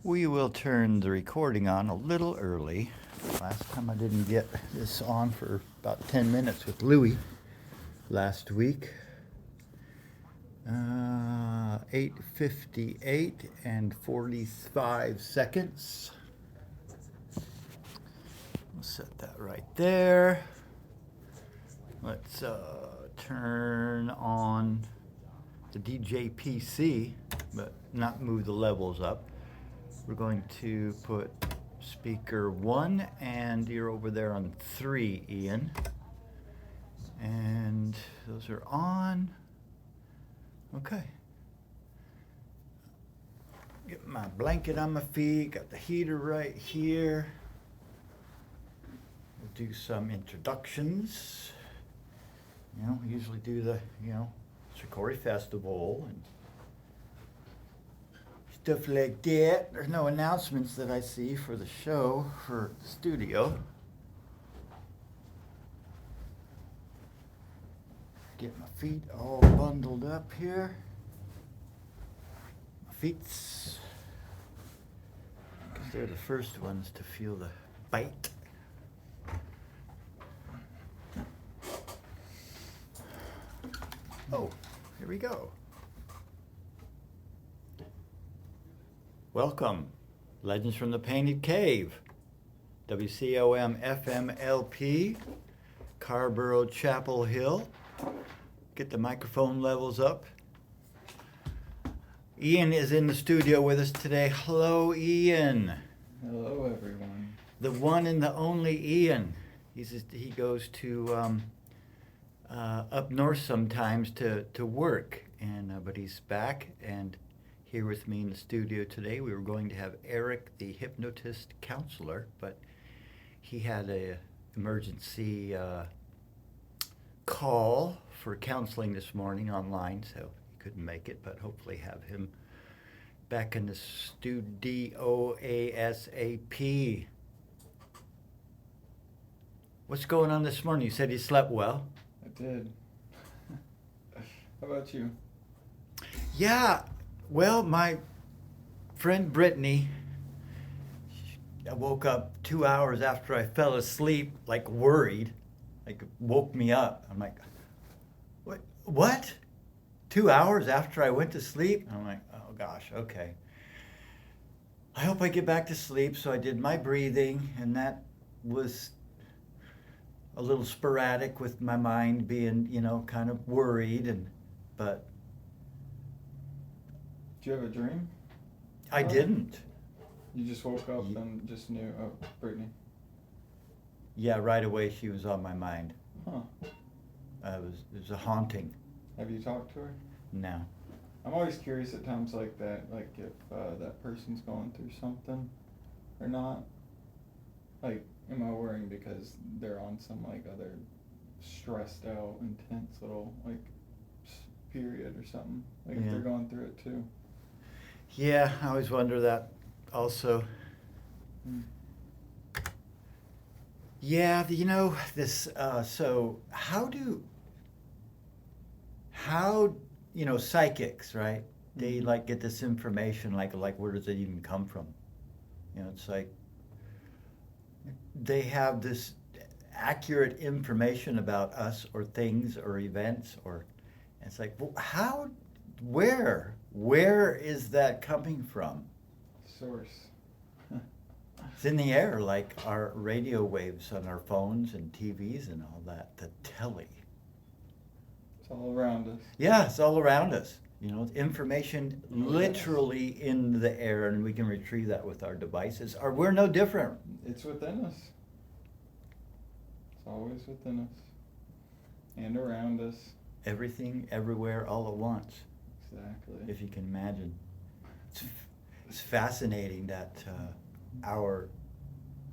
We will turn the recording on a little early. Last time I didn't get this on for about 10 minutes with Louie last week. 8:58 and 45 seconds. We'll set that right there. Let's turn on the DJ PC, but not move the levels up. We're going to put speaker 1, and you're over there on 3, Ian. And those are on. Okay. Get my blanket on my feet, got the heater right here. We'll do some introductions. We usually do the, Shikori Festival and stuff like that. There's no announcements that I see for the show, for the studio. Get my feet all bundled up here. My feets. Because they're the first ones to feel the bite. Oh, here we go. Welcome, Legends from the Painted Cave, WCOM FM LP, Carborough Chapel Hill. Get the microphone levels up. Ian is in the studio with us today. Hello, Ian. Hello, everyone. The one and the only Ian. He goes to up north sometimes to work, but he's back and here with me in the studio today. We were going to have Eric, the hypnotist counselor, but he had a emergency call for counseling this morning online, so he couldn't make it, but hopefully have him back in the studio ASAP. What's going on this morning? You said you slept well. I did. How about you? Yeah, well, my friend Brittany, I woke up 2 hours after I fell asleep, like worried, like woke me up. I'm like, what? 2 hours after I went to sleep? I'm like, oh gosh, okay. I hope I get back to sleep. So I did my breathing, and that was a little sporadic with my mind being, kind of worried, but Did you have a dream? I didn't. You just woke up and just knew, oh, Brittany. Yeah, right away she was on my mind. Huh. It was a haunting. Have you talked to her? No. I'm always curious at times like that, like if that person's going through something or not. Like, am I worrying because they're on some like other stressed out, intense little like period or something? Like if Yeah. they're going through it too. Yeah, I always wonder that also. Yeah, this, so how, psychics, right? They like get this information, like where does it even come from? It's like they have this accurate information about us or things or events, or it's like, well, where is that coming from? Source. It's in the air, like our radio waves on our phones and TVs and all that, the telly. It's all around us. Yeah, it's all around us. Information literally in the air, and we can retrieve that with our devices. We're no different. It's within us. It's always within us. And around us. Everything, everywhere, all at once. Exactly. If you can imagine. It's fascinating that our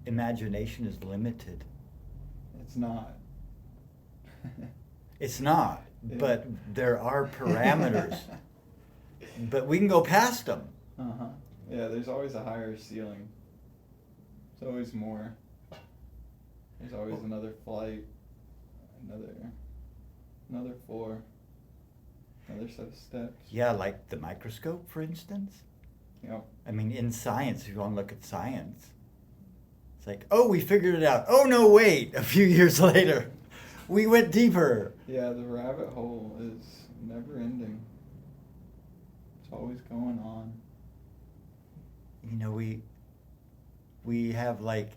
imagination is limited. It's not. It's not, but there are parameters. But we can go past them. Uh-huh. Yeah, there's always a higher ceiling. There's always more. There's always another flight, another floor, another set of steps. Yeah, like the microscope, for instance. Yep. I mean, in science, if you want to look at science, it's like, oh, we figured it out. Oh, no, wait, a few years later, we went deeper. Yeah, the rabbit hole is never ending. It's always going on. You know, we have like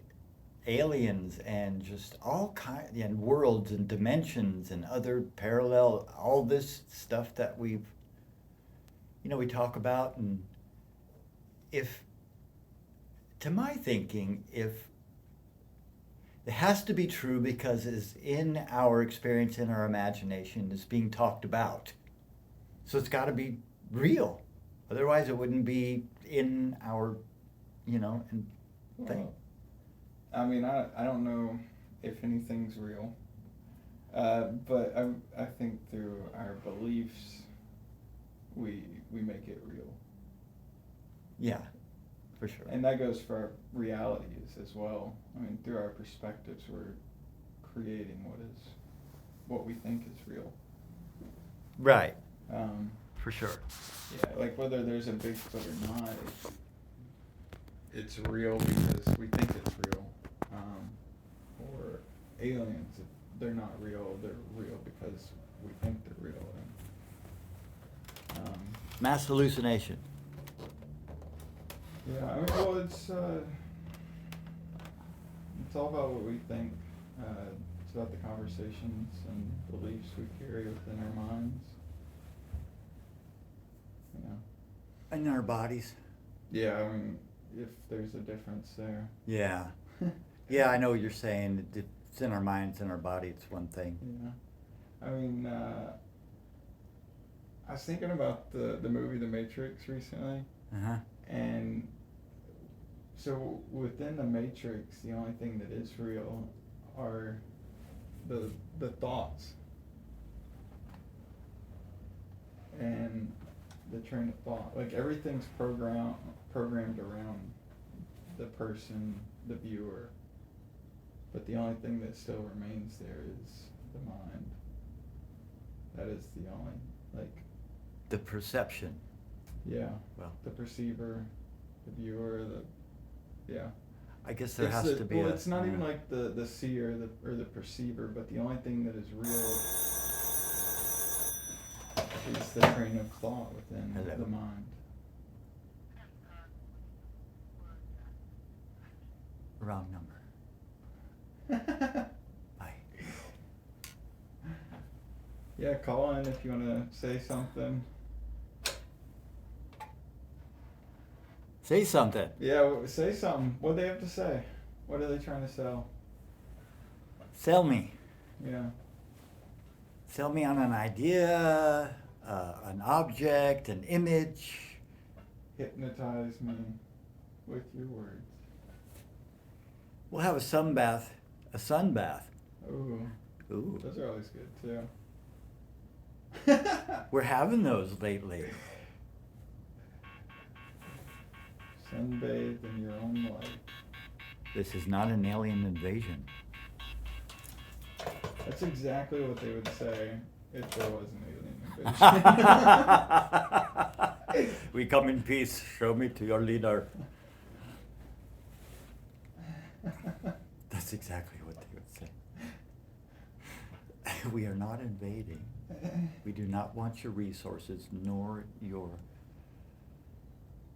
aliens and just all kind and worlds and dimensions and other parallel, all this stuff that we've, we talk about. And if, to my thinking, if it has to be true because it's in our experience, in our imagination, it's being talked about, so it's got to be real, otherwise it wouldn't be in our and thing. Well, I mean, I don't know if anything's real, but I think through our beliefs, we make it real. Yeah, for sure. And that goes for our realities as well. I mean, through our perspectives, we're creating what we think is real. Right. For sure. Yeah, like whether there's a Bigfoot or not, it's real because we think it's real. Or aliens, if they're not real, they're real because we think they're real. And, Mass hallucination. yeah, I mean, well, it's all about what we think. It's about the conversations and beliefs we carry within our minds. In our bodies. Yeah, I mean, if there's a difference there. Yeah. Yeah, I know what you're saying. It's in our minds, in our body, it's one thing. Yeah. I mean, I was thinking about the movie The Matrix recently. Uh-huh. And so within the Matrix, the only thing that is real are the thoughts. And the train of thought. Like everything's programmed around the person, the viewer. But the only thing that still remains there is the mind. That is the only, like... The perception. Yeah. Well. The perceiver, the viewer, yeah. I guess there has to be well, it's not even like the seer or the perceiver, but the only thing that is real is the train of thought within the mind. Wrong number. Bye. Yeah, call in if you want to say something. Say something. Yeah, say something. What do they have to say? What are they trying to sell? Sell me. Yeah. Sell me on an idea, an object, an image. Hypnotize me with your words. We'll have a sunbath. A sunbath. Ooh. Ooh. Those are always good too. We're having those lately. Sunbathe in your own light. This is not an alien invasion. That's exactly what they would say if there was an alien invasion. We come in peace. Show me to your leader. That's exactly what they would say. We are not invading. We do not want your resources nor your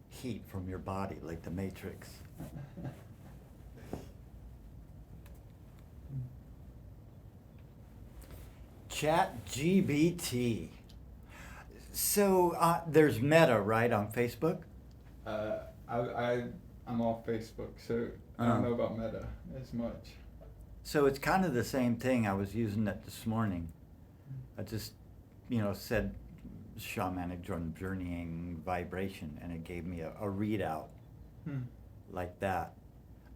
heat from your body like the Matrix. ChatGPT. So there's Meta, right, on Facebook? I'm off Facebook, so I don't know about Meta as much. So it's kind of the same thing. I was using it this morning. I just, said shamanic journeying vibration, and it gave me a readout like that.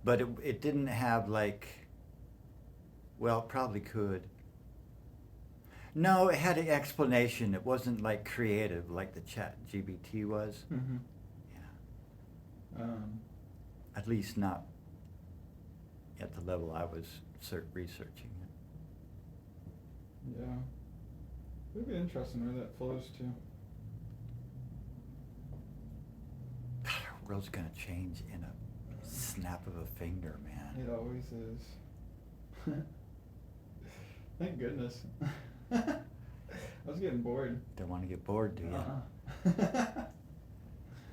But it didn't have it probably could. No, it had an explanation. It wasn't like creative like the ChatGPT was. Mm-hmm. Yeah. At least not at the level I was researching it. Yeah. It'd be interesting where that flows to. God, world's gonna change in a snap of a finger, man. It always is. Thank goodness. I was getting bored. Don't want to get bored, do you? Uh-uh.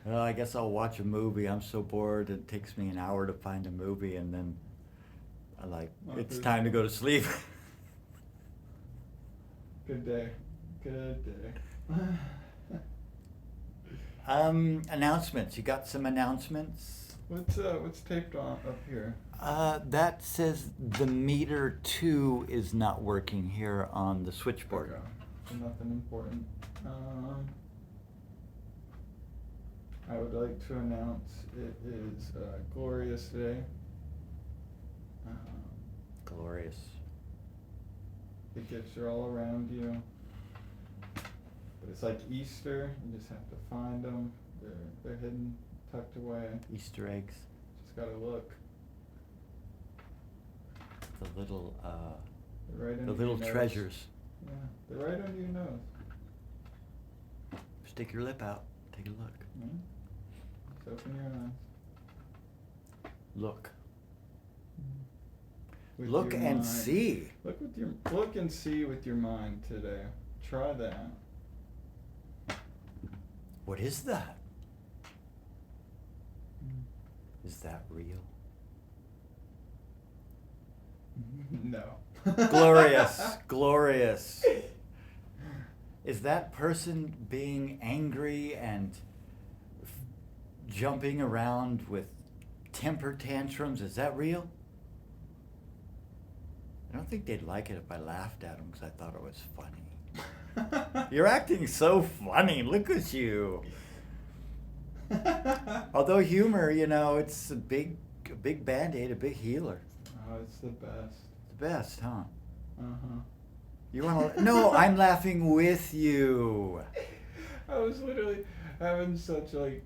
Well, I guess I'll watch a movie. I'm so bored. It takes me an hour to find a movie, and then I it's time to go to sleep. Good day. Good day. Announcements. You got some announcements? What's taped on up here? That says the meter 2 is not working here on the switchboard. Okay. So nothing important. I would like to announce it is Glorious Day. Glorious. The gifts are all around you. But it's like Easter. You just have to find them. They're hidden, tucked away. Easter eggs. Just gotta look. The little They're right the under little your nose. treasures. Yeah, they're right under your nose. Stick your lip out. Take a look. Mm-hmm. Just open your eyes. Look. With Look your and mind. see. Look and see with your mind today. Try that. What is that? Is that real? No. Glorious. Glorious. Is that person being angry and jumping around with temper tantrums? Is that real? I don't think they'd like it if I laughed at them because I thought it was funny. You're acting so funny. Look at you. Although humor, it's a big Band-Aid, a big healer. Oh, it's the best. The best, huh? Uh-huh. You want to? No, I'm laughing with you. I was literally having such a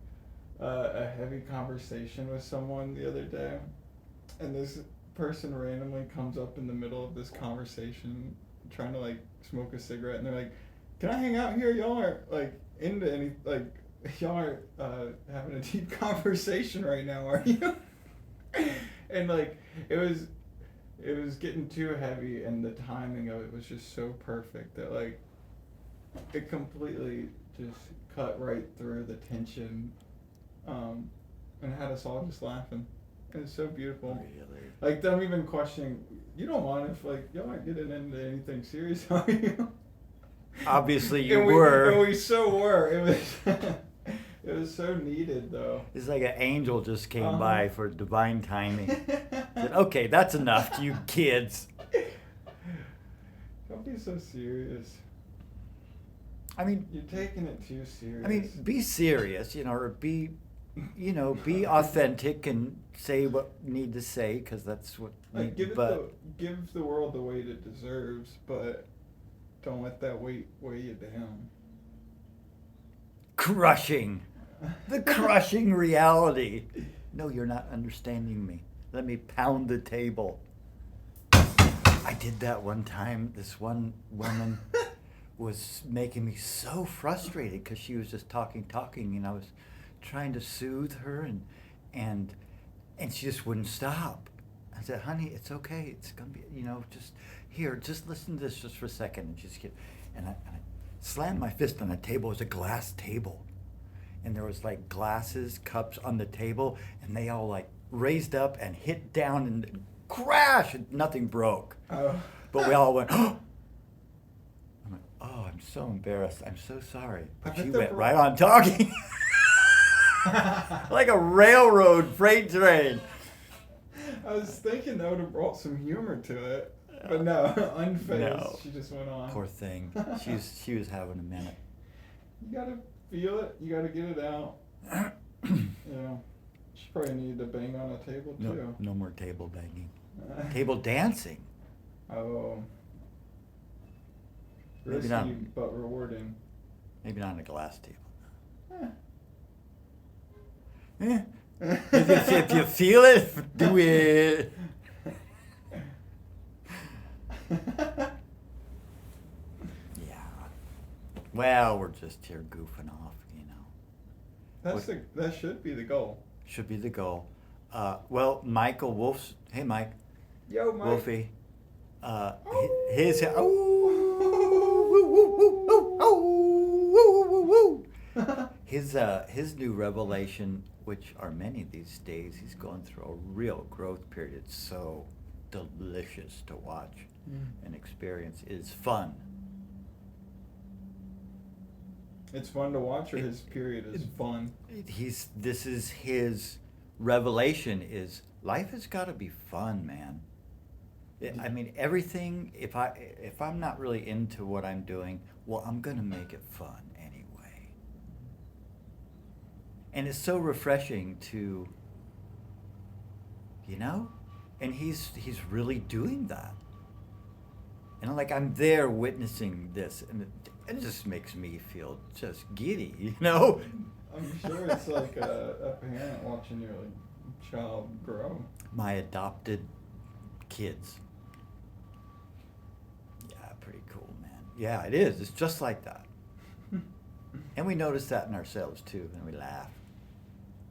heavy conversation with someone the other day, and this person randomly comes up in the middle of this conversation, trying to smoke a cigarette, and they're like, "Can I hang out here? Y'all aren't into any y'all aren't having a deep conversation right now, are you?" And it was getting too heavy, and the timing of it was just so perfect that it completely just cut right through the tension, and had us all just laughing. It was so beautiful. Really? Them even questioning, you don't mind if y'all aren't getting into anything serious, are you? Obviously you And were. And we so were. It was it was so needed though. It's like an angel just came Uh-huh. by for divine timing. Said, okay, that's enough, you kids. Don't be so serious. I mean, You're taking it too serious. be serious, or be authentic and say what you need to say, because that's what. give the world the weight it deserves, but don't let that weight weigh you down. Crushing, the crushing reality. No, you're not understanding me. Let me pound the table. I did that one time. This one woman was making me so frustrated because she was just talking, and I was trying to soothe her, and she just wouldn't stop. I said, "Honey, it's okay. It's gonna be, just here. Just listen to this just for a second." And I slammed my fist on the table. It was a glass table, and there was glasses, cups on the table, and they all raised up and hit down and crash, and nothing broke. Oh. But we all went, "Oh!" I'm like, "Oh, I'm so embarrassed. I'm so sorry." But she went right on talking. Like a railroad freight train. I was thinking that would have brought some humor to it, but no, unfazed. No. She just went on. Poor thing. She was having a minute. You gotta feel it. You gotta get it out. She probably needed to bang on a table too. No more table banging. Table dancing. Oh. Maybe Risky, not. but rewarding. Maybe not on a glass table. Eh. If you feel it, do it. Yeah. Well, we're just here goofing off, That should be the goal. Should be the goal. Well, Michael Wolf's. Hey, Mike. Yo, Mike. Wolfie. His. Oh, woo, woo, woo, woo, oh, woo, woo, woo. His new revelation, which are many these days, he's going through a real growth period. It's so delicious to watch and experience. Is fun. It's fun to watch, or his period is fun. This is his revelation. Is life has got to be fun, man. I mean, everything. If I'm not really into what I'm doing, well, I'm gonna make it fun anyway. And it's so refreshing to, and he's really doing that. And like I'm there witnessing this, and it just makes me feel just giddy, I'm sure it's like a parent watching your child grow. My adopted kids. Yeah, pretty cool, man. Yeah, it is. It's just like that. And we notice that in ourselves too, and we laugh.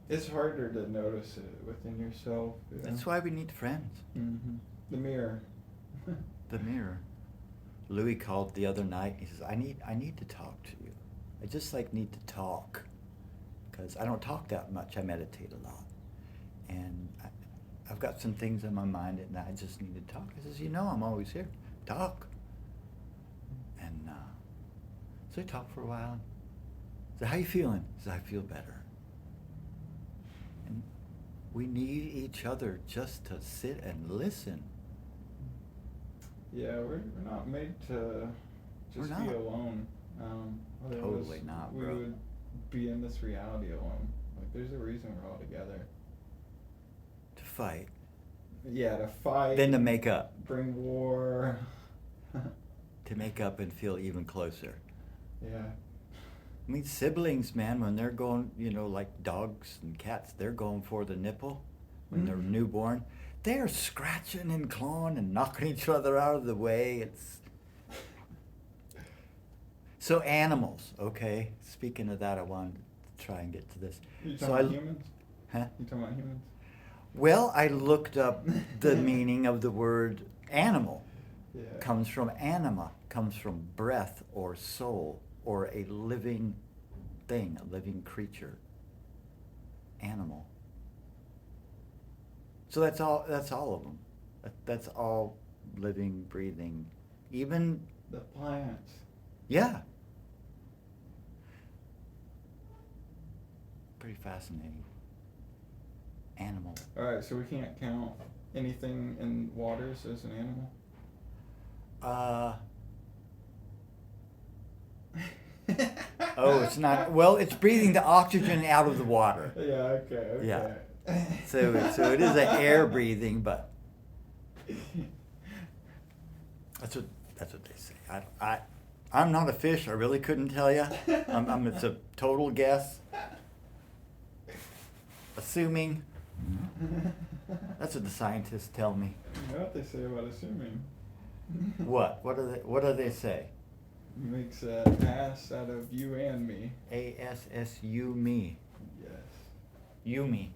It's harder to notice it within yourself. Yeah. That's why we need friends. Mm-hmm. The mirror. The mirror. Louis called the other night. He says, I need to talk to you. I just need to talk. Because I don't talk that much. I meditate a lot. And I've got some things on my mind and I just need to talk. He says, I'm always here. Talk. And so we talked for a while. I said, how you feeling? He said, I feel better. And we need each other just to sit and listen. Yeah, we're not made to just be alone. Totally not, we bro. would be in this reality alone. Like, there's a reason we're all together. To fight. Yeah, to fight. Then to make up. Bring war. To make up and feel even closer. Yeah. I mean, siblings, man, when they're going, like dogs and cats, they're going for the nipple when they're newborn. They're scratching and clawing and knocking each other out of the way. It's so animals. Okay, speaking of that, I wanted to try and get to this. You talking about humans? Huh? You talking about humans? Well, I looked up the meaning of the word animal. Yeah. Comes from anima, comes from breath or soul or a living thing, a living creature. Animal. So that's all of them. That's all living, breathing. Even the plants. Yeah. Pretty fascinating. Animal. All right, so we can't count anything in waters as an animal? Oh, it's not. Well, it's breathing the oxygen out of the water. Yeah, okay. Yeah. So it is an air breathing, but that's what they say. I'm not a fish. I really couldn't tell you. It's a total guess. Assuming. That's what the scientists tell me. You know what they say about assuming? What? What do they say? Makes an ass out of you and me. ASSU me. Yes. You me.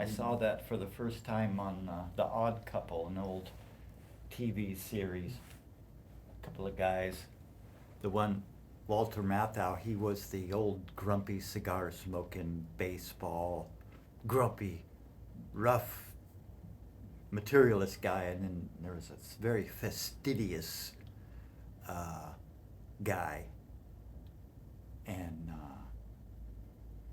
I saw that for the first time on The Odd Couple, an old TV series. A couple of guys. The one, Walter Matthau, he was the old grumpy cigar smoking, baseball, grumpy, rough, materialist guy, and then there was this very fastidious guy, and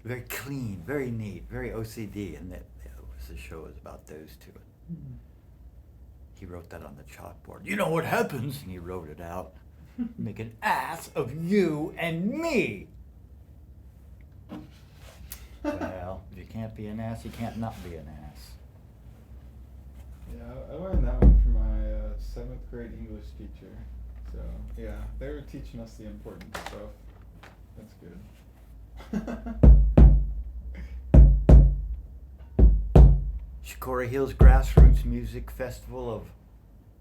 very clean, very neat, very OCD, and the show was about those two. Mm-hmm. He wrote that on the chalkboard. You know what happens? And he wrote it out. Make an ass of you and me. Well, if you can't be an ass, you can't not be an ass. Yeah, I learned that one from my 7th grade English teacher. So, yeah, they were teaching us the important stuff. That's good. Shikori Hills Grassroots Music Festival of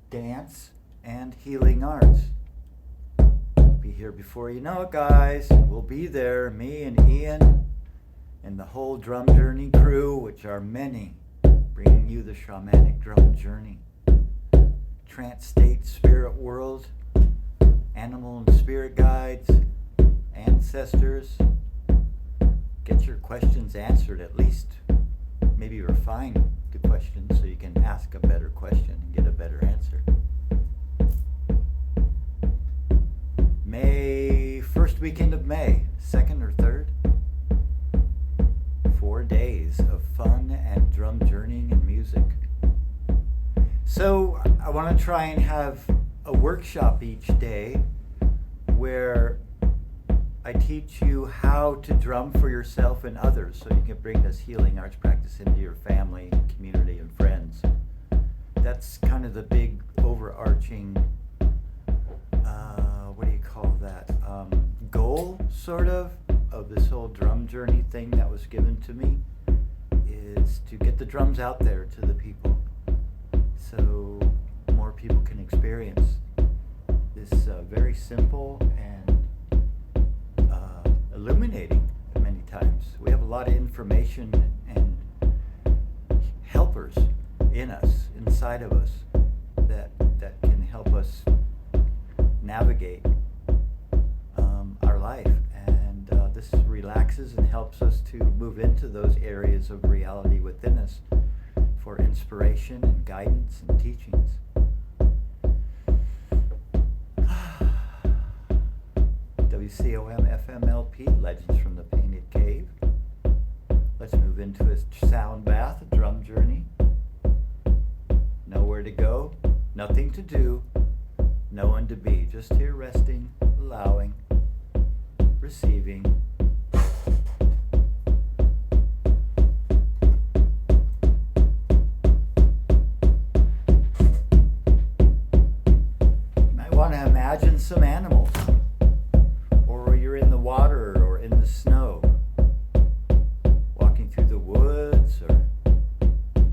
Dance and Healing Arts. Be here before you know it, guys. We'll be there. Me and Ian and the whole Drum Journey crew, which are many, bringing you the shamanic drum journey. Trance state, spirit world, animal and spirit guides, ancestors. Get your questions answered, at least maybe refine the question so you can ask a better question and get a better answer. First weekend of May, 2nd or 3rd. 4 days of fun and drum journeying and music. So I want to try and have a workshop each day where I teach you how to drum for yourself and others so you can bring this healing arts practice into your family, community, and friends. That's kind of the big overarching, what do you call that, goal, sort of this whole drum journey thing that was given to me, is to get the drums out there to the people so more people can experience this very simple and illuminating many times. We have a lot of information and helpers in us, inside of us, that can help us navigate our life. And this relaxes and helps us to move into those areas of reality within us for inspiration and guidance and teachings. WCOM FMLP, Legends from the Painted Cave. Let's move into a sound bath, a drum journey. Nowhere to go, nothing to do, no one to be. Just here resting, allowing, receiving. You might want to imagine some animals, or you're in the water or in the snow, walking through the woods,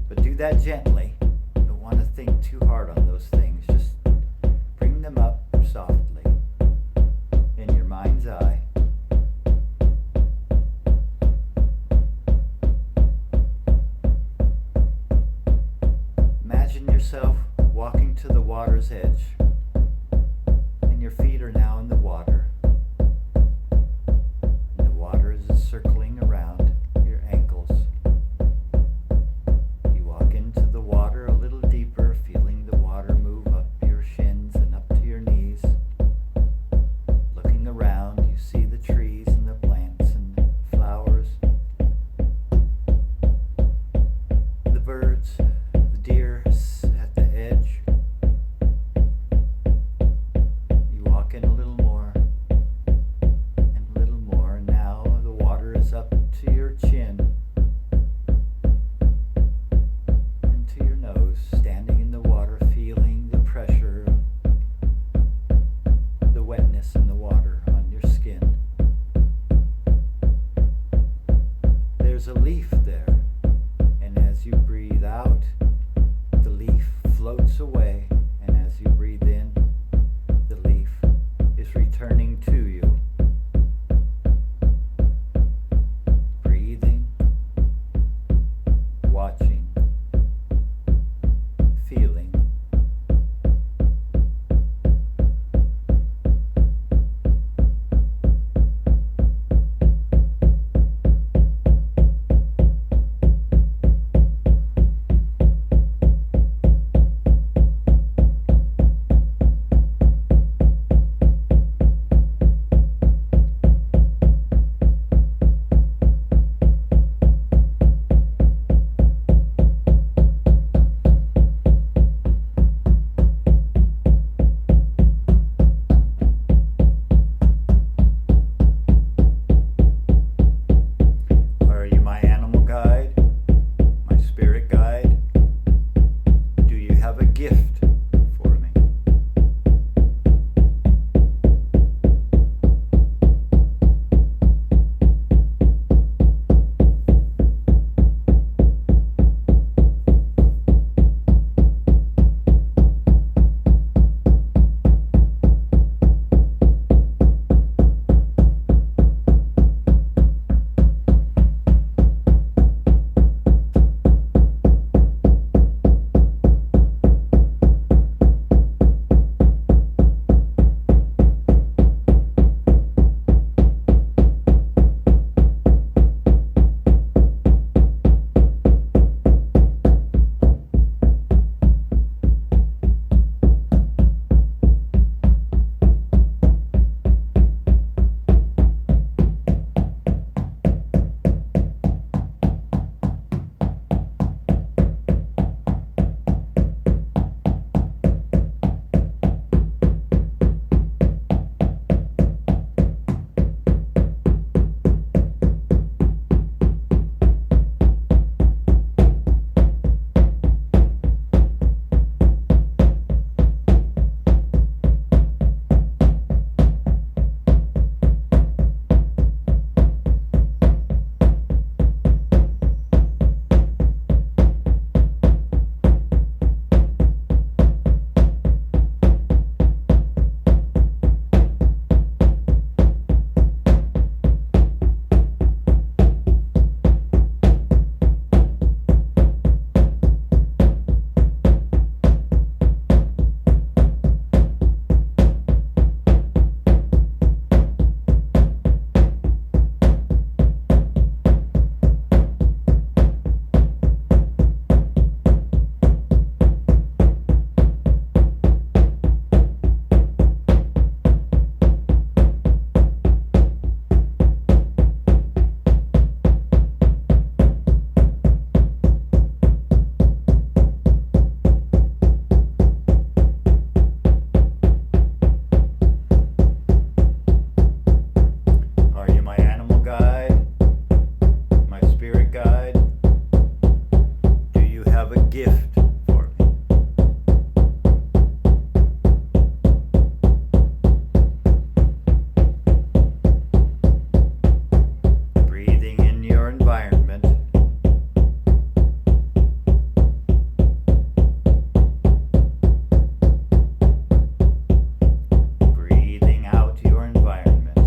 but do that gently. You don't want to think too hard on those things. Just bring them up softly in your mind's eye. Imagine yourself walking to the water's edge, and your feet are now in the water. And the water is circling around your ankles. You walk into the water a little deeper, feeling the water move up your shins and up to your knees. Looking around, you see the trees and the plants and the flowers, the birds, the deer at the edge. have a gift for me. Breathing in your environment. Breathing out your environment.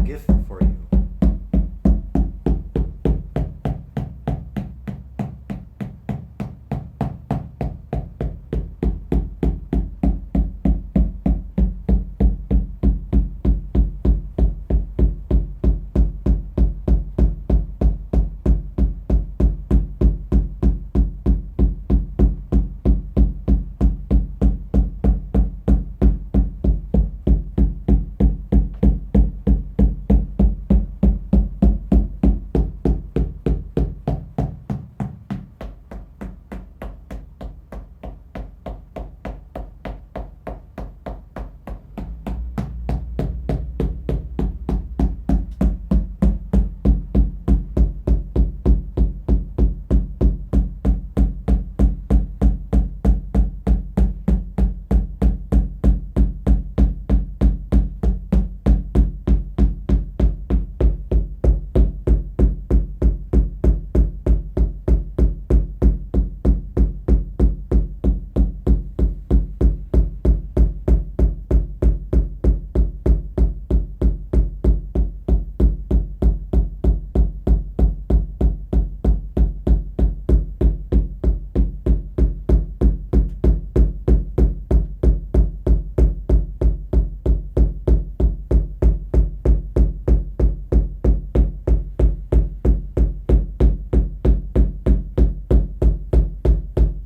gift for you.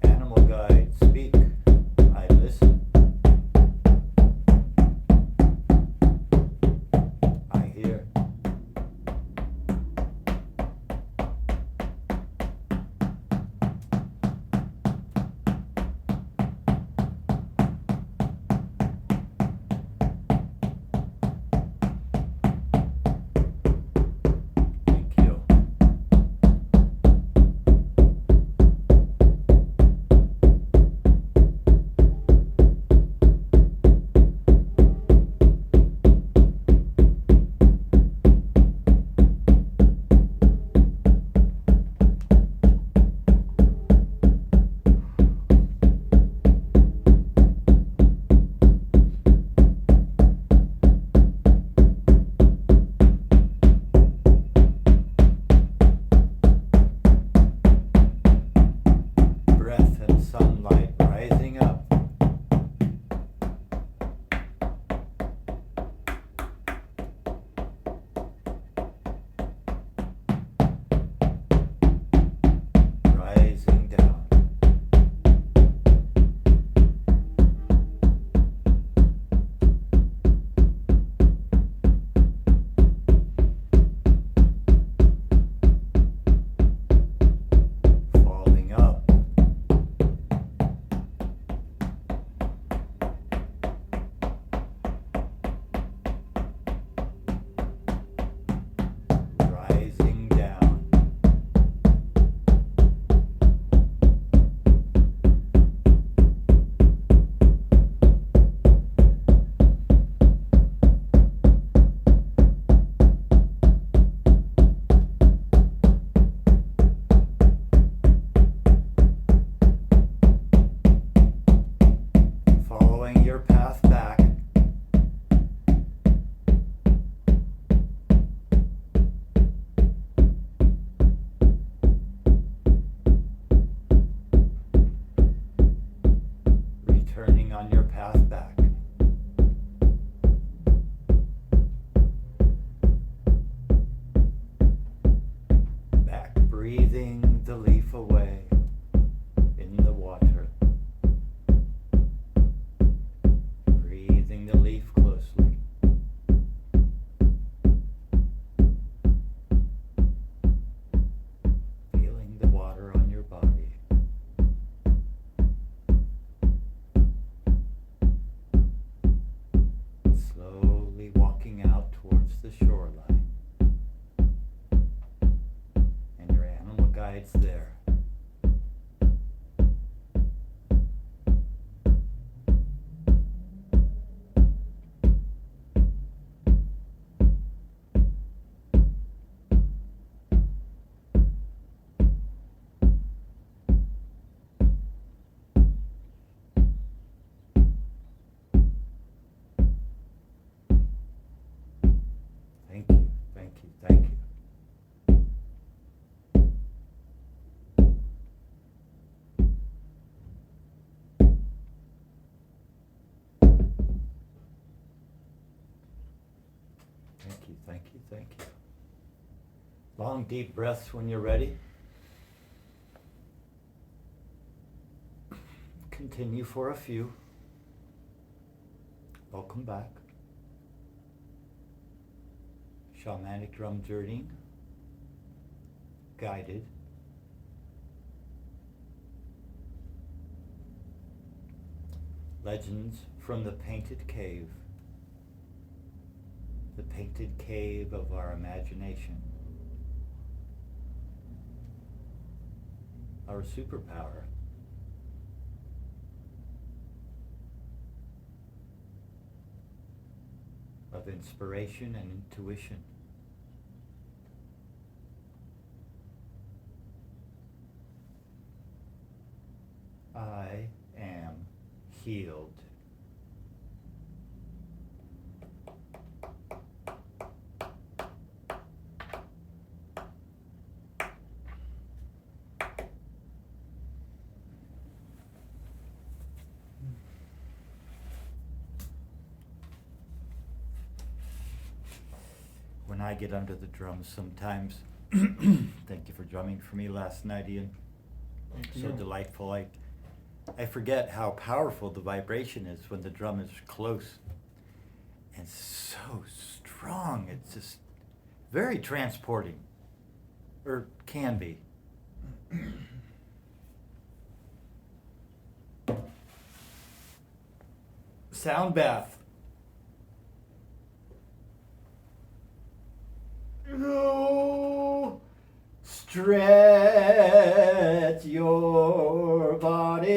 Animal guide, speak. I listen. I hear. Thank you. Breath and sunlight rising up. Rising down. Falling up. Rising down. Following your path back. Returning on your path back. Back, breathing the leaf away in the water. Breathing the leaf closely. Feeling the water on your body. Slowly walking out towards the shoreline. And your animal guide's there. Thank you. Thank you. Long, deep breaths when you're ready. Continue for a few. Welcome back. Shamanic drum journeying. Guided. Legends from the Painted Cave. The painted cave of our imagination. Our superpower. Of inspiration and intuition. I am healed. When I get under the drums sometimes, thank you for drumming for me last night, Ian. Thank So you. delightful. I forget how powerful the vibration is when the drum is close. And so strong. It's just very transporting. Or can be. Sound bath. Oh, stretch your body,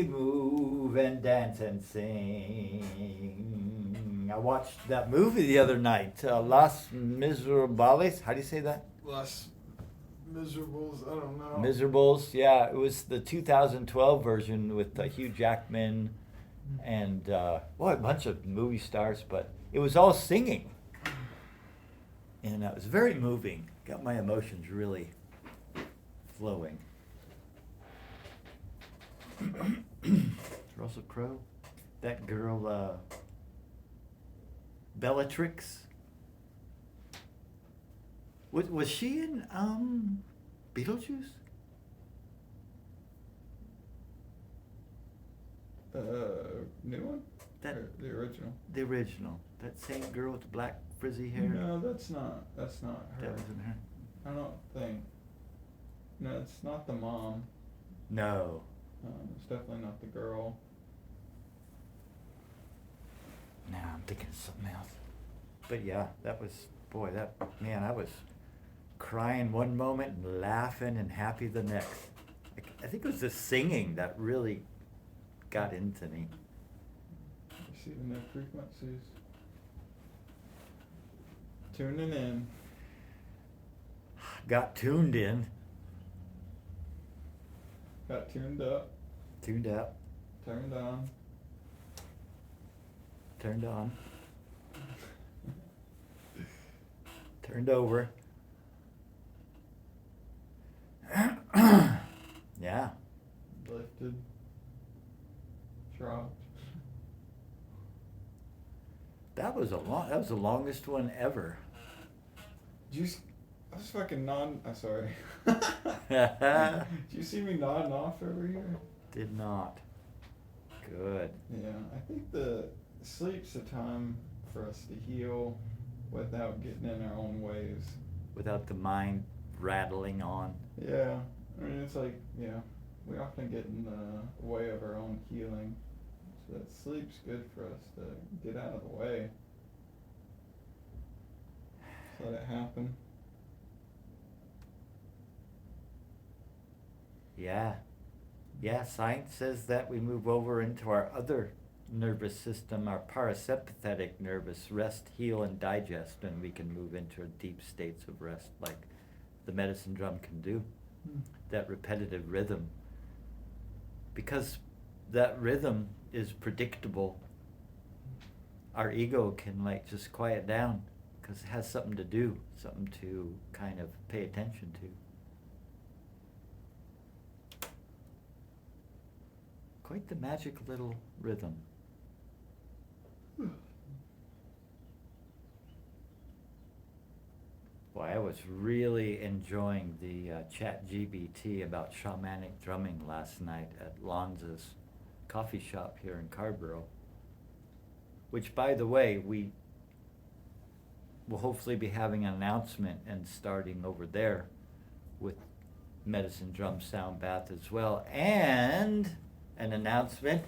move and dance and sing. I watched that movie the other night, Los Miserables. How do you say that? Less miserables, I don't know. Miserables, yeah. It was the 2012 version with Hugh Jackman and a bunch of movie stars, but it was all singing. And it was very moving. Got my emotions really flowing. Russell Crowe, that girl, Bellatrix. Was she in Beetlejuice? New one? That Or the original? the original. That same girl with the black frizzy hair. No, that's not her. That wasn't her. I don't think. No, it's not the mom. No. It's definitely not the girl. No, I'm thinking of something else. But yeah, that was, boy, I was crying one moment and laughing and happy the next. I think it was the singing that really got into me. Receiving their frequencies. Tuning in. Got tuned in, Got tuned up. tuned up, Turned on. turned on, turned over. Yeah. Lifted. Dropped. That was the longest one ever. I was fucking nodding. I'm sorry. Did you see me nodding off over here? Did not. Good. Yeah, I think the sleep's a time for us to heal without getting in our own ways. Without the mind rattling on. Yeah, I mean, it's like, yeah, we often get in the way of our own healing. So that sleep's good for us to get out of the way. Just let it happen. Yeah. Yeah, science says that we move over into our other nervous system, our parasympathetic nervous, rest, heal, and digest, and we can move into deep states of rest like the medicine drum can do. That repetitive rhythm. Because that rhythm is predictable, our ego can just quiet down because it has something to do, something to kind of pay attention to. Quite the magic little rhythm. I was really enjoying the chat GBT about shamanic drumming last night at Lanza's coffee shop here in Carborough. Which, by the way, we will hopefully be having an announcement and starting over there with Medicine Drum Sound Bath as well. And an announcement,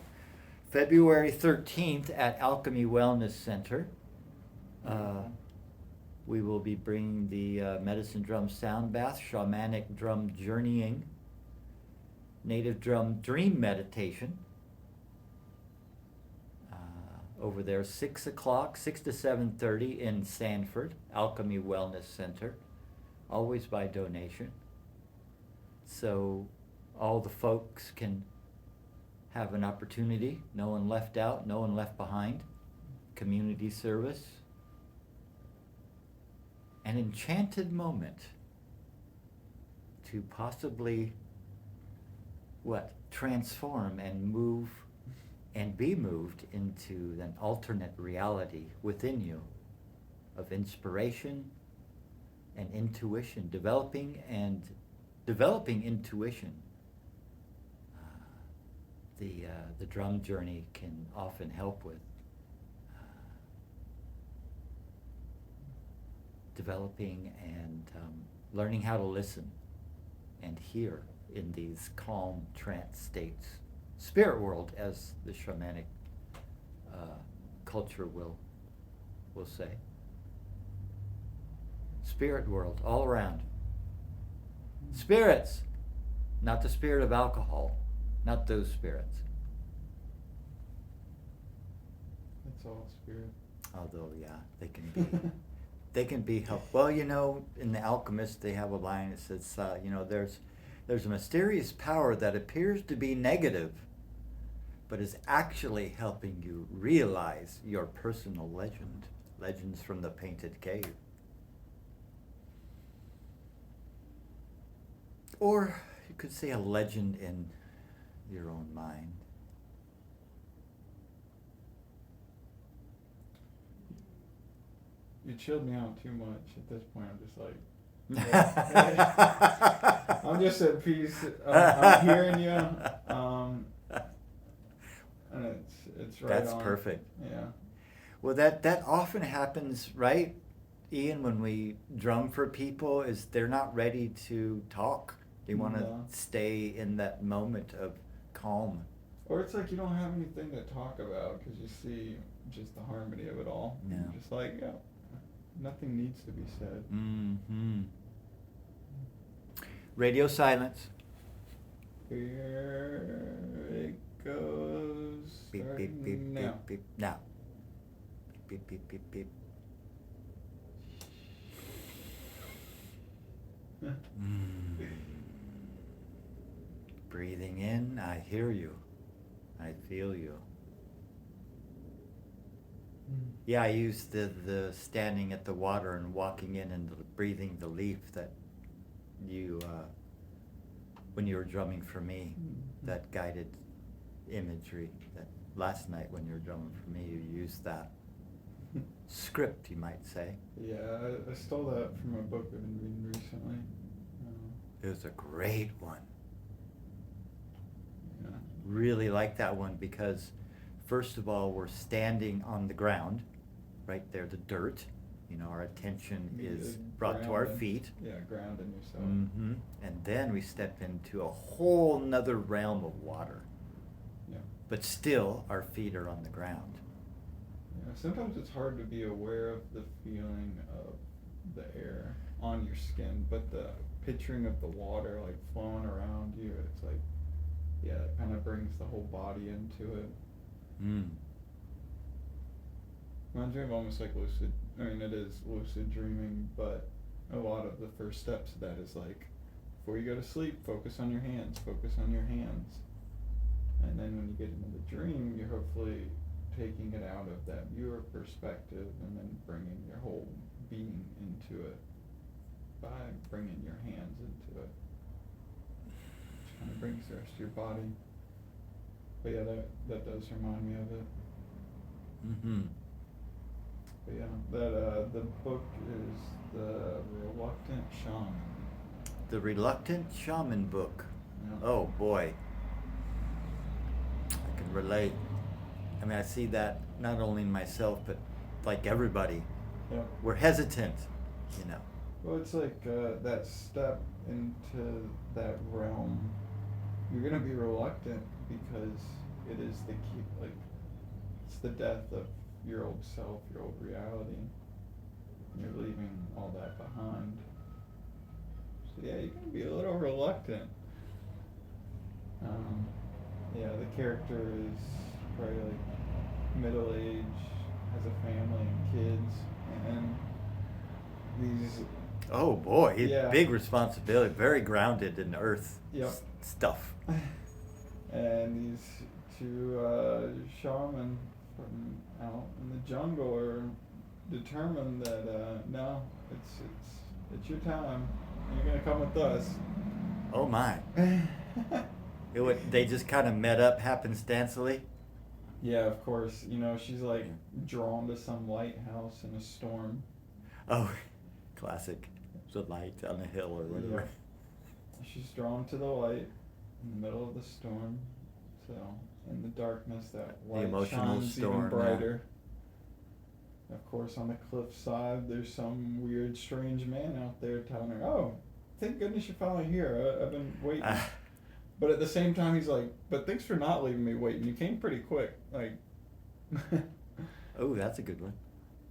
February 13th at Alchemy Wellness Center. We will be bringing the Medicine Drum Sound Bath, Shamanic Drum Journeying, Native Drum Dream Meditation. Over there, 6 o'clock, 6 to 7:30 in Sanford, Alchemy Wellness Center, always by donation. So all the folks can have an opportunity, no one left out, no one left behind, community service, an enchanted moment to possibly, transform and move and be moved into an alternate reality within you of inspiration and intuition, developing intuition. The drum journey can often help with developing and learning how to listen and hear in these calm trance states. Spirit world, as the shamanic culture will say. Spirit world, all around. Spirits, not the spirit of alcohol, not those spirits. It's all spirit. Although, yeah, they can be helped. Well, in The Alchemist, they have a line that says, there's a mysterious power that appears to be negative, but is actually helping you realize your personal legend. Legends from the Painted Cave. Or you could say a legend in your own mind. You chilled me out too much. At this point, I'm just like, I'm just at peace. I'm hearing you, and it's right That's on. perfect. Yeah. Well, that often happens, right, Ian, when we drum for people, is they're not ready to talk. They want to No. stay in that moment of calm. Or it's like you don't have anything to talk about because you see just the harmony of it all. Yeah. You're just like, yeah, nothing needs to be said. Mm-hmm. Radio silence. Here it goes. Beep, beep, Starting beep, now. beep, beep. Now. Beep, beep, beep, beep. Breathing in, I hear you. I feel you. Yeah, I used the standing at the water and walking in and breathing the leaf that you, when you were drumming for me, that guided imagery that last night when you were drumming for me, you used that script, you might say. Yeah, I stole that from a book I've been reading recently. It was a great one. Yeah. Really like that one because, first of all, we're standing on the ground, right there, the dirt. Our attention is brought to our feet. Yeah, grounding yourself. Mm-hmm. And then we step into a whole nother realm of water. Yeah. But still, our feet are on the ground. Yeah. Sometimes it's hard to be aware of the feeling of the air on your skin, but the picturing of the water like flowing around you, it's like, yeah, it kind of brings the whole body into it. Mm. Reminds me of almost like lucid, it is lucid dreaming, but a lot of the first steps of that is like, before you go to sleep, focus on your hands, and then when you get into the dream, you're hopefully taking it out of that viewer perspective and then bringing your whole being into it by bringing your hands into it, which kind of brings the rest of your body. But yeah, that does remind me of it. Mm-hmm. But yeah, that the book is The Reluctant Shaman. The Reluctant Shaman book. Yeah. Oh boy, I can relate. I mean, I see that not only in myself, but like everybody. Yeah. We're hesitant, you know. Well, it's like that step into that realm. You're gonna be reluctant because it is the key. Like, it's the death of your old self, your old reality. You're leaving all that behind. So yeah, you're gonna be a little reluctant. Um, yeah, the character is probably like middle age, has a family and kids, and these. Oh boy, Yeah. big responsibility. Very grounded in earth Yep. stuff. And these two shaman from out in the jungle are determined that no, it's your time. You're gonna come with us. Oh my. They just kind of met up happenstancely. Yeah, of course. You know, she's like drawn to some lighthouse in a storm. Oh, classic. The light on a hill or whatever. Yeah. She's drawn to the light in the middle of the storm. So in the darkness, that light emotional shines storm, even brighter. Yeah. Of course, on the cliffside, there's some weird, strange man out there telling her, "Oh, thank goodness you're finally here. I've been waiting." But at the same time, he's like, "But thanks for not leaving me waiting. You came pretty quick." Like. Oh, that's a good one.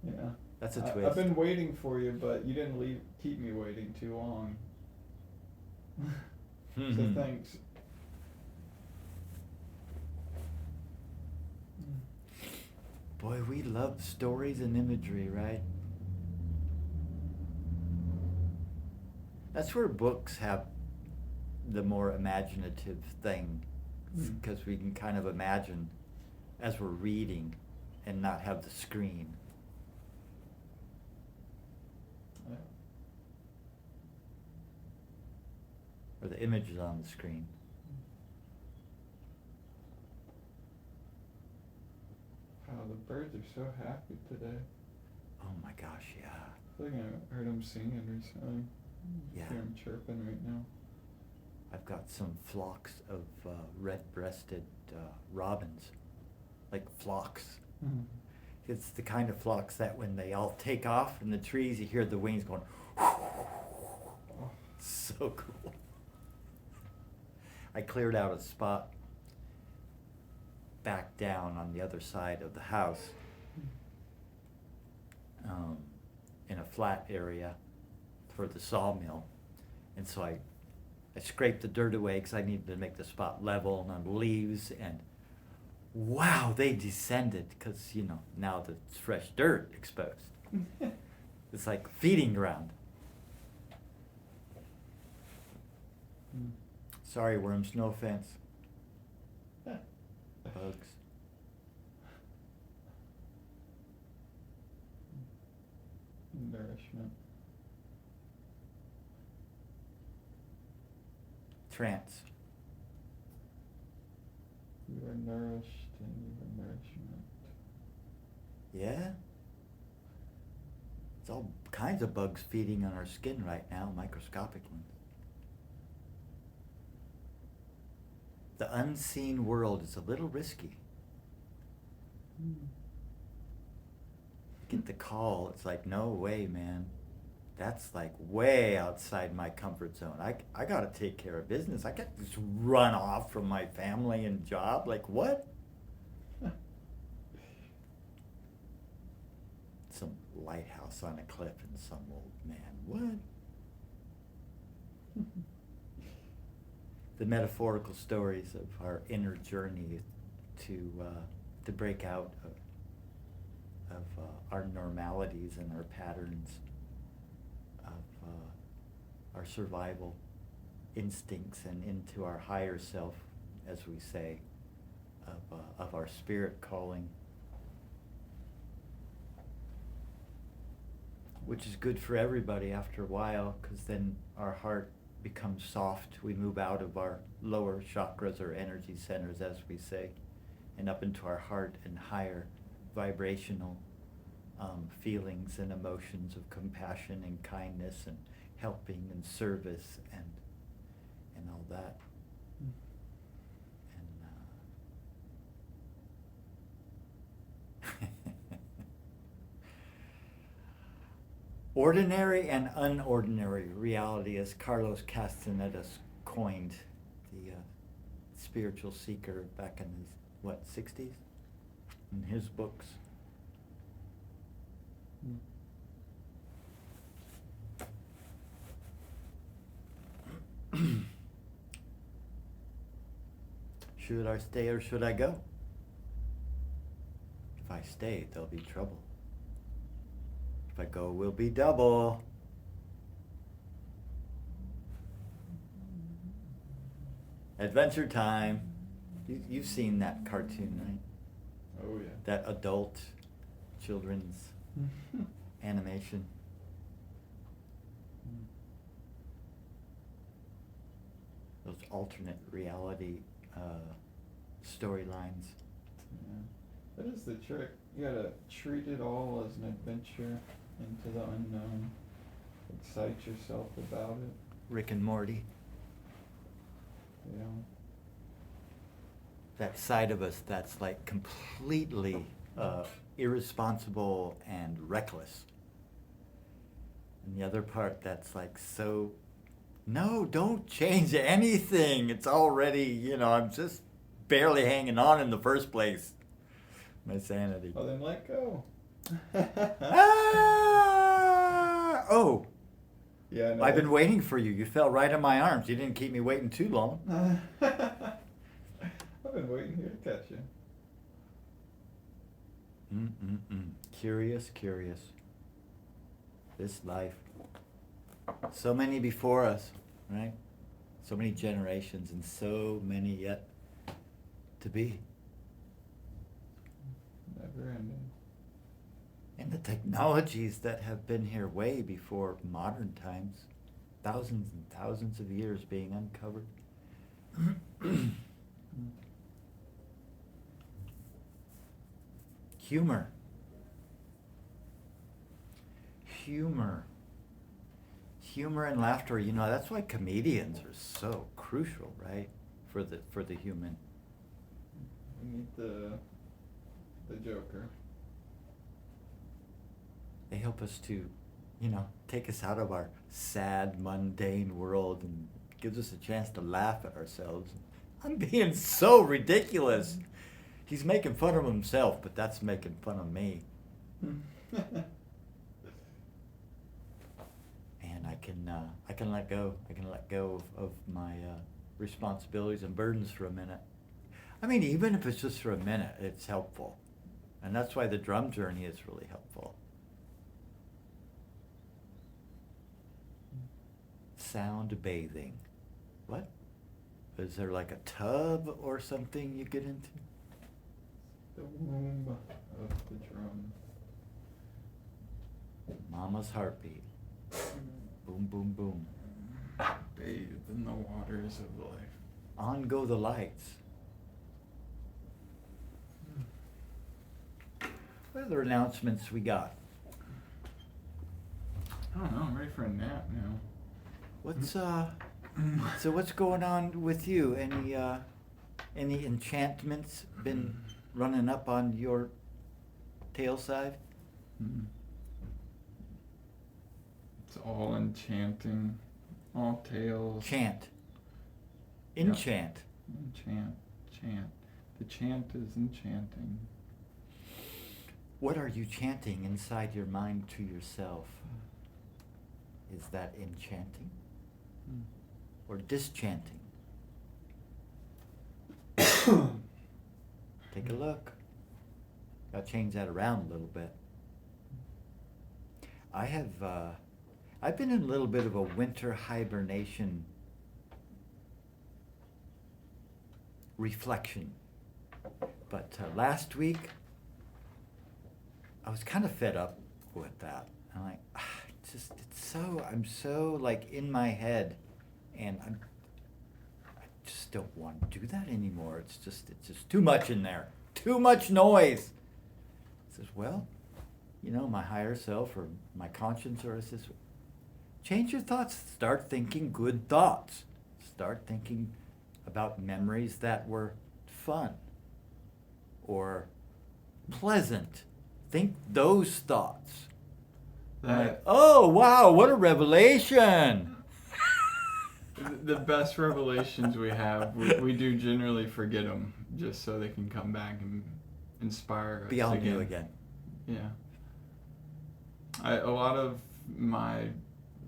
Yeah. That's a twist. I've been waiting for you, but you didn't keep me waiting too long. So thanks. Boy, we love stories and imagery, right? That's where books have the more imaginative thing, because we can kind of imagine as we're reading and not have the screen. Yeah. Or the images on the screen. Wow, the birds are so happy today. Oh my gosh, yeah. I think I heard them singing recently. Yeah. I hear them chirping right now. I've got some flocks of red-breasted robins, like flocks. Mm-hmm. It's the kind of flocks that when they all take off from the trees, you hear the wings going. Oh. So cool. I cleared out a spot back down on the other side of the house, in a flat area for the sawmill, and so I scraped the dirt away because I needed to make the spot level and on leaves, and wow, they descended because, you know, now there's fresh dirt exposed. It's like feeding ground. Sorry, worms, no offense. Bugs. Nourishment. Trance. You are nourished and you are nourishment. Yeah? It's all kinds of bugs feeding on our skin right now, microscopic ones. The unseen world is a little risky. Get the call, it's like, no way, man. That's like way outside my comfort zone. I gotta take care of business. I can't just run off from my family and job. Like, what? Some lighthouse on a cliff and some old man. What? The metaphorical stories of our inner journey to break out of our normalities and our patterns of our survival instincts and into our higher self, as we say, of our spirit calling, which is good for everybody after a while, because then our heart becomes soft. We move out of our lower chakras or energy centers, as we say, and up into our heart and higher vibrational feelings and emotions of compassion and kindness and helping and service and all that. And ordinary and unordinary reality, as Carlos Castaneda coined, the spiritual seeker back in his, 60s? In his books. Should I stay or should I go? If I stay, there'll be trouble. If I go, we'll be double. Adventure Time. You've seen that cartoon, right? Oh yeah. That adult children's animation. Those alternate reality storylines. Yeah. That is the trick. You gotta treat it all as an adventure into the unknown. Excite yourself about it. Rick and Morty. You know. That side of us that's like completely irresponsible and reckless. And the other part that's like so, no, don't change anything. It's already, I'm just barely hanging on in the first place. My sanity. Well, then let go. Ah! Oh. Yeah, no, I've been waiting for you. You fell right in my arms. You didn't keep me waiting too long. I've been waiting here to catch you. Curious. This life. So many before us, right? So many generations and so many yet to be. Never ending. And the technologies that have been here way before modern times. Thousands and thousands of years being uncovered. Humor. Humor and laughter, that's why comedians are so crucial, right? For the human. We need the Joker. They help us to, take us out of our sad, mundane world and gives us a chance to laugh at ourselves. I'm being so ridiculous. He's making fun of himself, but that's making fun of me. And I can let go. I can let go of my responsibilities and burdens for a minute. I mean, even if it's just for a minute, it's helpful. And that's why the drum journey is really helpful. Sound bathing. What? Is there like a tub or something you get into? The womb of the drum. Mama's heartbeat. Boom, boom, boom. Bathed in the waters of life. On go the lights. What other announcements we got? I don't know, I'm ready for a nap now. What's going on with you? Any enchantments been running up on your tail side? It's all enchanting, all tales. Chant. Enchant. Enchant, chant. The chant is enchanting. What are you chanting inside your mind to yourself? Is that enchanting? Or dischanting? Take a look. Gotta change that around a little bit. I've been in a little bit of a winter hibernation reflection. But last week, I was kind of fed up with that. I'm like, I'm so like in my head, and I just don't want to do that anymore. It's just too much in there. Too much noise. He says, well, my higher self or my conscience, or it says, change your thoughts. Start thinking good thoughts. Start thinking about memories that were fun or pleasant. Think those thoughts. Like, oh, wow, what a revelation. The best revelations we have, we do generally forget them just so they can come back and inspire us Be all new again. Yeah. A lot of my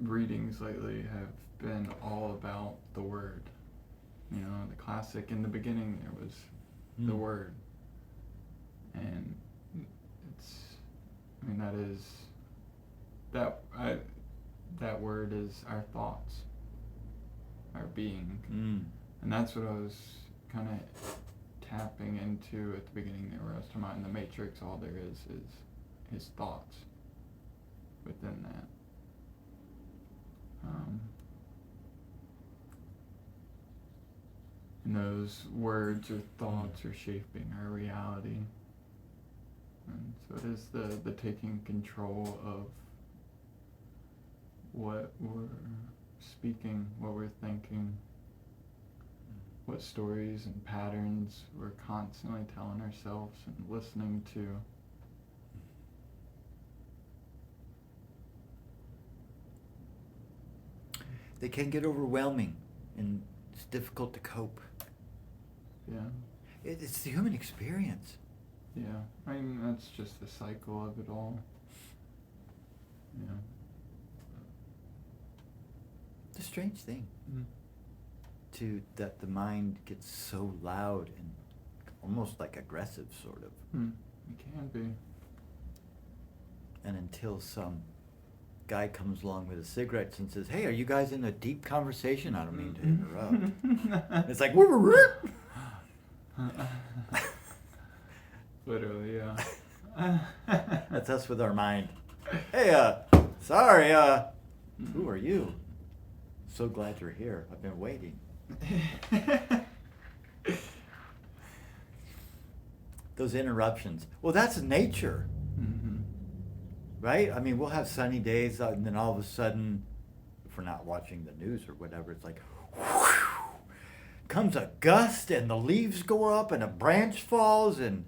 readings lately have been all about the word. The classic, in the beginning there was the word. And that word is our thoughts, our being. And that's what I was kind of tapping into at the beginning there, where I was talking about in the Matrix, all there is his thoughts within that. And those words or thoughts are shaping our reality. And so it is the taking control of what we're speaking, what we're thinking, what stories and patterns we're constantly telling ourselves and listening to. They can get overwhelming, and it's difficult to cope. Yeah. It's the human experience. Yeah. I mean, that's just the cycle of it all. Yeah. It's a strange thing. That the mind gets so loud and almost like aggressive, sort of. It can be. And until some guy comes along with a cigarette and says, "Hey, are you guys in a deep conversation?" I don't mean to interrupt. It's like, literally, yeah. That's us with our mind. Hey, sorry, who are you? So glad you're here. I've been waiting. Those interruptions. Well, that's nature. Right? I mean, we'll have sunny days, and then all of a sudden, if we're not watching the news or whatever, it's like, whew, comes a gust, and the leaves go up, and a branch falls, and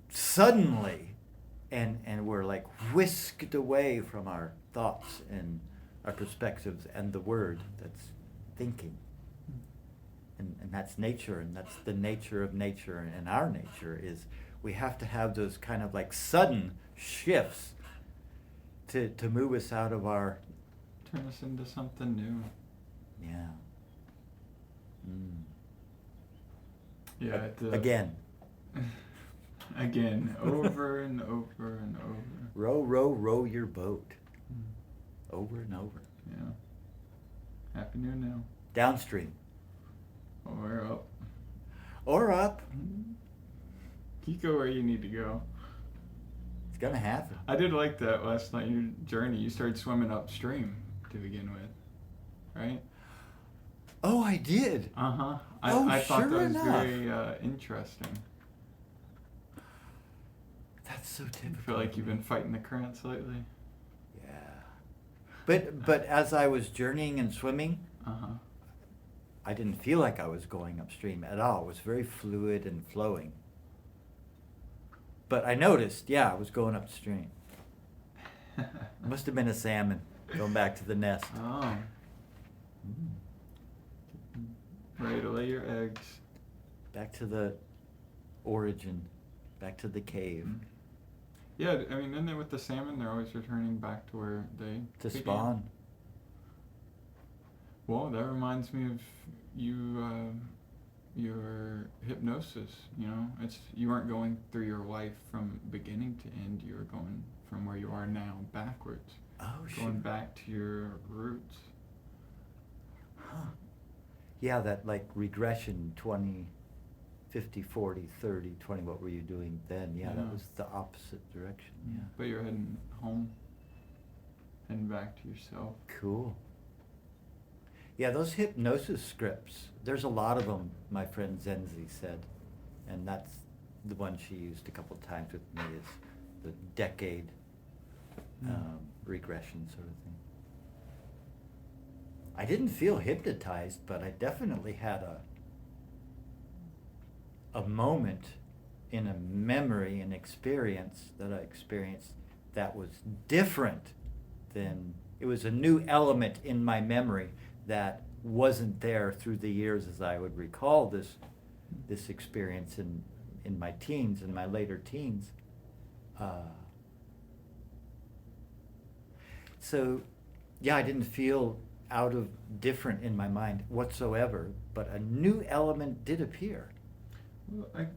suddenly, and we're like whisked away from our thoughts and our perspectives and the word that's thinking. And that's nature, and that's the nature of nature, and our nature is we have to have those kind of like sudden shifts to move us out of our... Turn us into something new. Yeah. Yeah. Again. Again, over and over and over. Row, row, row your boat. Over and over. Yeah. Happy New now. Downstream. Or up. Or up. You go where you need to go. It's gonna happen. I did like that last night, your journey. You started swimming upstream to begin with, right? Oh, I did. Uh-huh. I thought sure that was enough. very interesting. That's so typical. I feel like you've been fighting the currents lately. Yeah. But as I was journeying and swimming, I didn't feel like I was going upstream at all. It was very fluid and flowing. But I noticed, I was going upstream. Must have been a salmon going back to the nest. Oh. Ready to lay your eggs. Back to the origin, back to the cave. Yeah, I mean, isn't it with the salmon, they're always returning back to where they To began? spawn. Well, that reminds me of you, your hypnosis, you weren't going through your life from beginning to end, you were going from where you are now backwards. Oh, Going back to your roots. Huh. Yeah, that like regression 20, 50, 40, 30, 20, what were you doing then? Yeah, that was the opposite direction, yeah. But you're heading home, heading back to yourself. Cool. Yeah, those hypnosis scripts, there's a lot of them, my friend Zenzi said. And that's the one she used a couple of times with me is the decade regression sort of thing. I didn't feel hypnotized, but I definitely had a moment in a memory, an experience that I experienced that was different than, it was a new element in my memory that wasn't there through the years as I would recall this experience in my teens, in my later teens. So, yeah, I didn't feel out of different in my mind whatsoever, but a new element did appear. Well,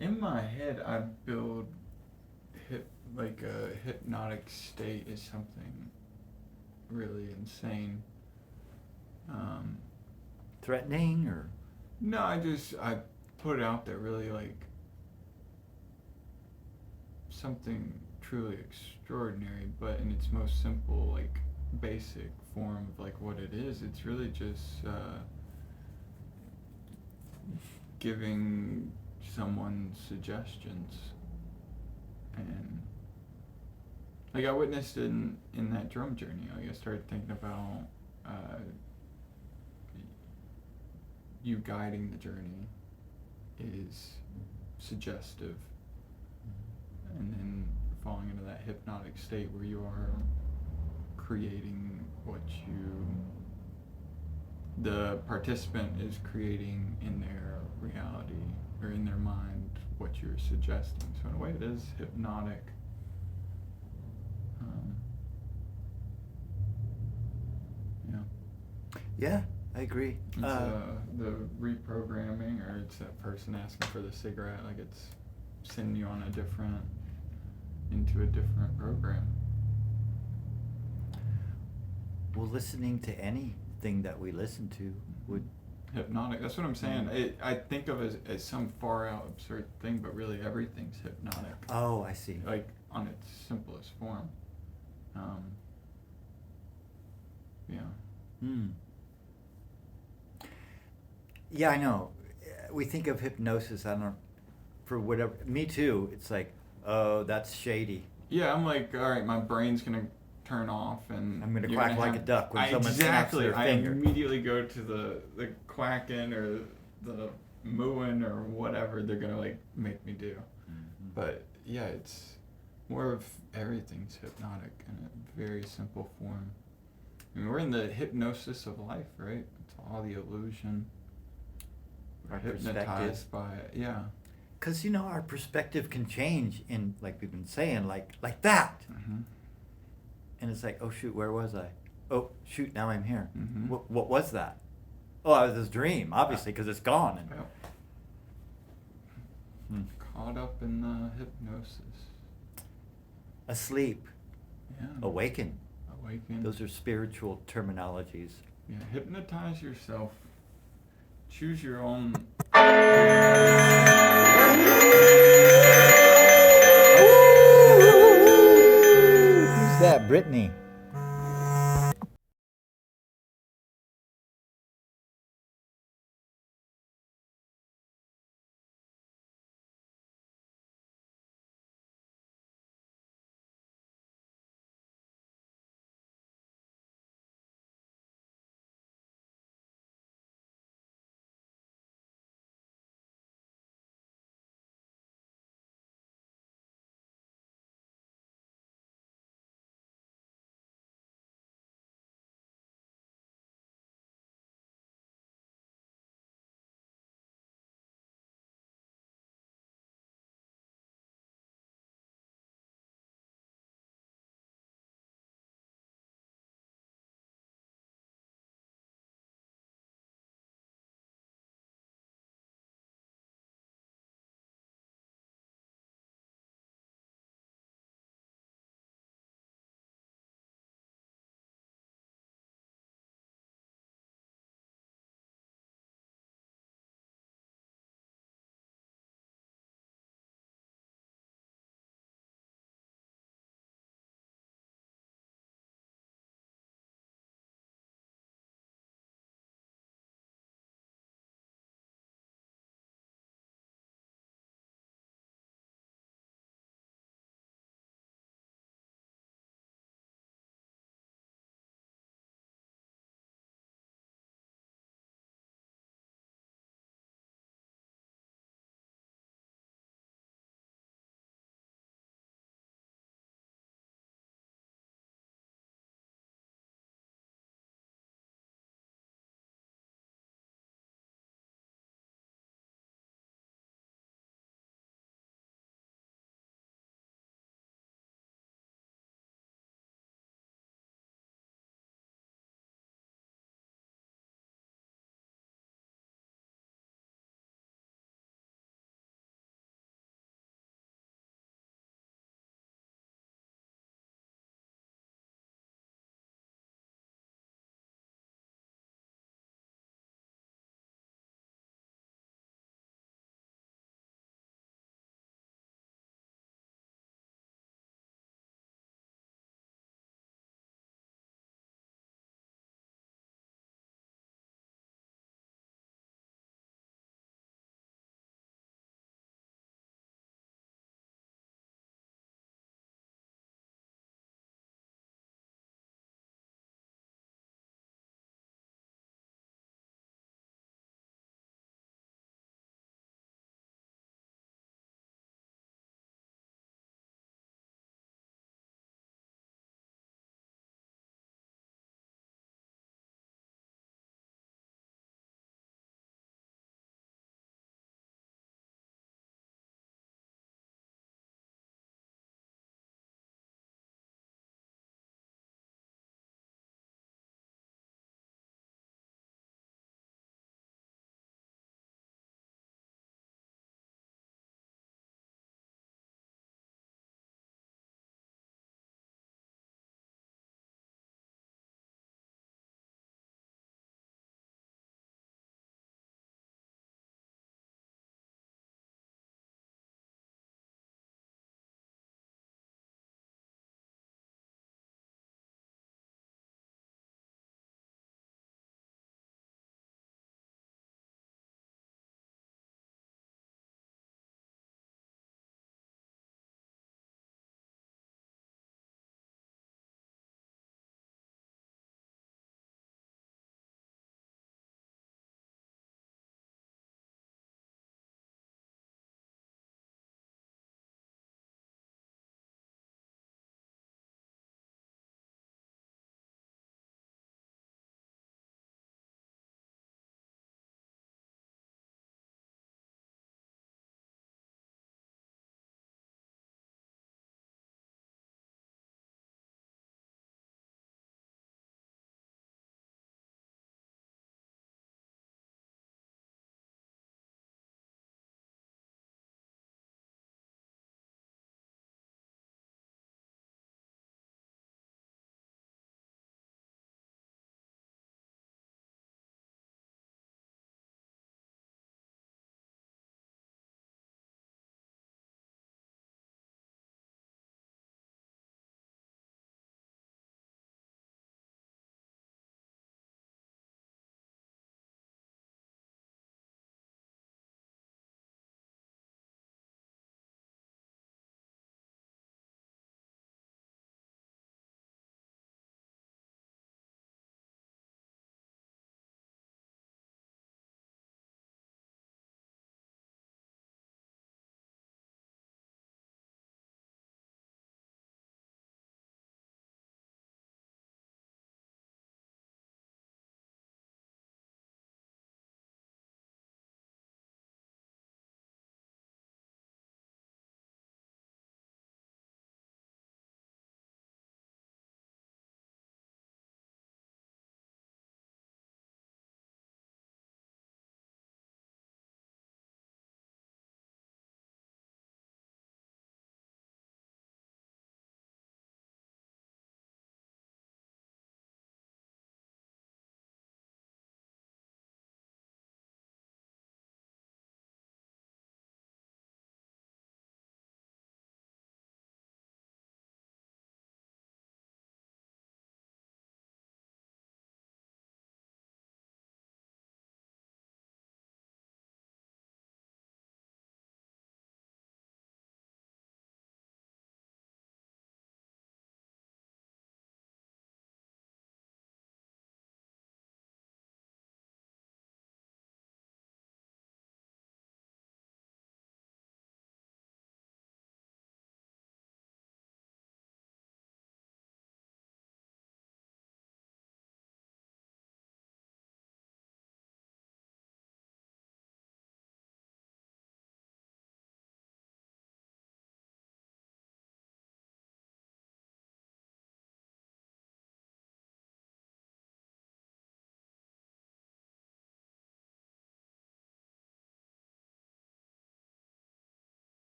in my head, I build like a hypnotic state is something really insane. Threatening or? No, I put it out there really like something truly extraordinary, but in its most simple, like basic form of like what it is, it's really just giving someone suggestions. And like I witnessed in that drum journey, like I started thinking about you guiding the journey is suggestive, and then falling into that hypnotic state where you are creating the participant is creating in their reality or in their mind what you're suggesting. So in a way it is hypnotic. Yeah, I agree. It's the reprogramming, or it's that person asking for the cigarette, like it's sending you into a different program. Well, listening to anything that we listen to would... Hypnotic, that's what I'm saying. I think of it as some far out absurd thing, but really everything's hypnotic. Oh, I see. Like on its simplest form. Yeah. Yeah, I know. We think of hypnosis, I don't know, for whatever, me too, it's like, oh, that's shady. Yeah, I'm like, all right, my brain's gonna turn off, and I'm gonna quack like a duck when someone snaps exactly. their finger. I immediately go to the quacking or the mooing or whatever they're gonna like make me do. Mm-hmm. But yeah, it's more of everything's hypnotic in a very simple form. I mean, we're in the hypnosis of life, right? It's all the illusion. We're Our hypnotized perspective. by it, yeah. Because, our perspective can change in, like we've been saying, like that. Mm-hmm. And it's like, oh shoot, where was I? Oh shoot, now I'm here. Mm-hmm. What was that? Oh, I was this dream, obviously, because it's gone. And, Yep. Caught up in the hypnosis. Asleep. Yeah. Awaken. Awaken. Those are spiritual terminologies. Yeah, hypnotize yourself. Choose your own. Who's that? Brittany.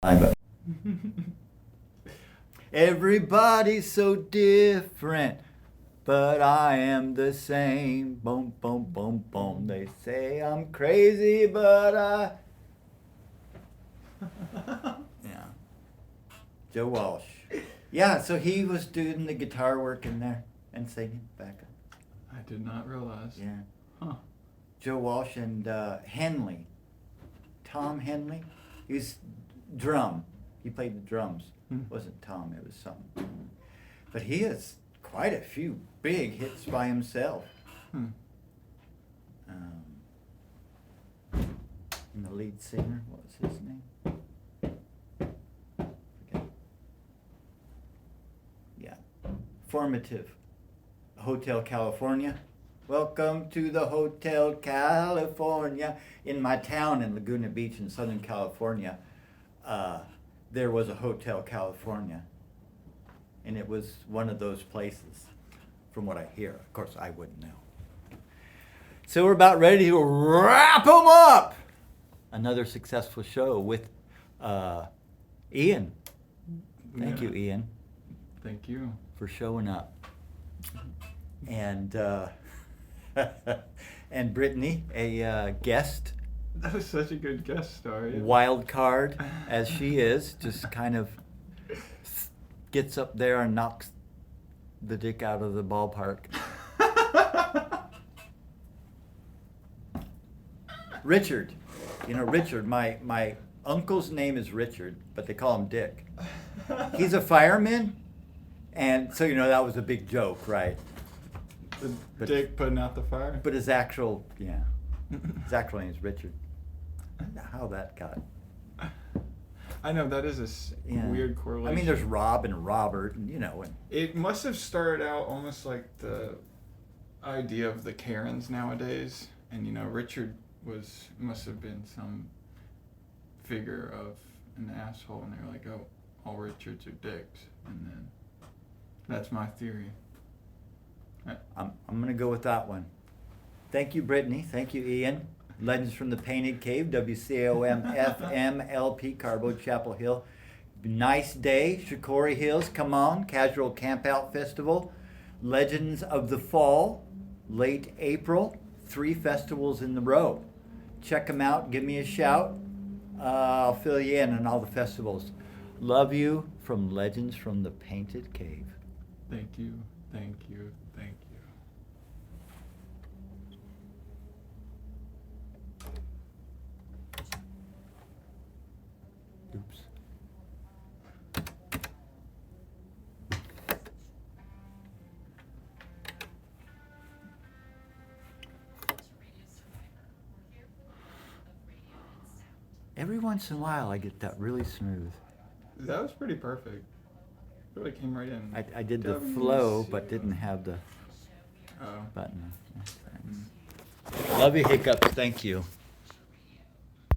But everybody's so different, but I am the same. Boom, boom, boom, boom. They say I'm crazy, but I. Yeah. Joe Walsh. Yeah, so he was doing the guitar work in there and singing backup. I did not realize. Yeah. Huh. Joe Walsh and Henley. Tom Henley. He's drum. He played the drums. Hmm. It wasn't Tom, it was something. But he has quite a few big hits by himself. Hmm. And the lead singer, what was his name? Forget. Yeah. Formative. Hotel California. Welcome to the Hotel California. In my town in Laguna Beach in Southern California, there was a Hotel California. And it was one of those places, from what I hear. Of course, I wouldn't know. So we're about ready to wrap them up. Another successful show with Ian. Thank you, Ian, Thank you. for showing up. And and Brittany, a guest, That was such a good guest star. Yeah. wild card as she is, just kind of gets up there and knocks the dick out of the ballpark. Richard, Richard, my uncle's name is Richard, but they call him Dick. He's a fireman, and so that was a big joke, right? But- Dick putting out the fire. But his actual name is Richard. I don't know how that got. I know that is a Yeah. weird correlation. I mean, there's Rob and Robert, and It must have started out almost like the idea of the Karens nowadays, and Richard must have been some figure of an asshole, and they're like, oh, all Richards are dicks, and then that's my theory. I'm gonna go with that one. Thank you, Brittany. Thank you, Ian. Legends from the Painted Cave, WCOM FM LP, Carbo, Chapel Hill. Nice day, Shikori Hills. Come on, Casual Campout Festival. Legends of the Fall, late April. 3 festivals in a row. Check them out. Give me a shout. I'll fill you in on all the festivals. Love you from Legends from the Painted Cave. Thank you, thank you, thank you. Oops. Every once in a while, I get that really smooth. That was pretty perfect. Really came right in. I did the flow, but didn't have the Oh. button. Thanks. Love you, Hiccups. Thank you.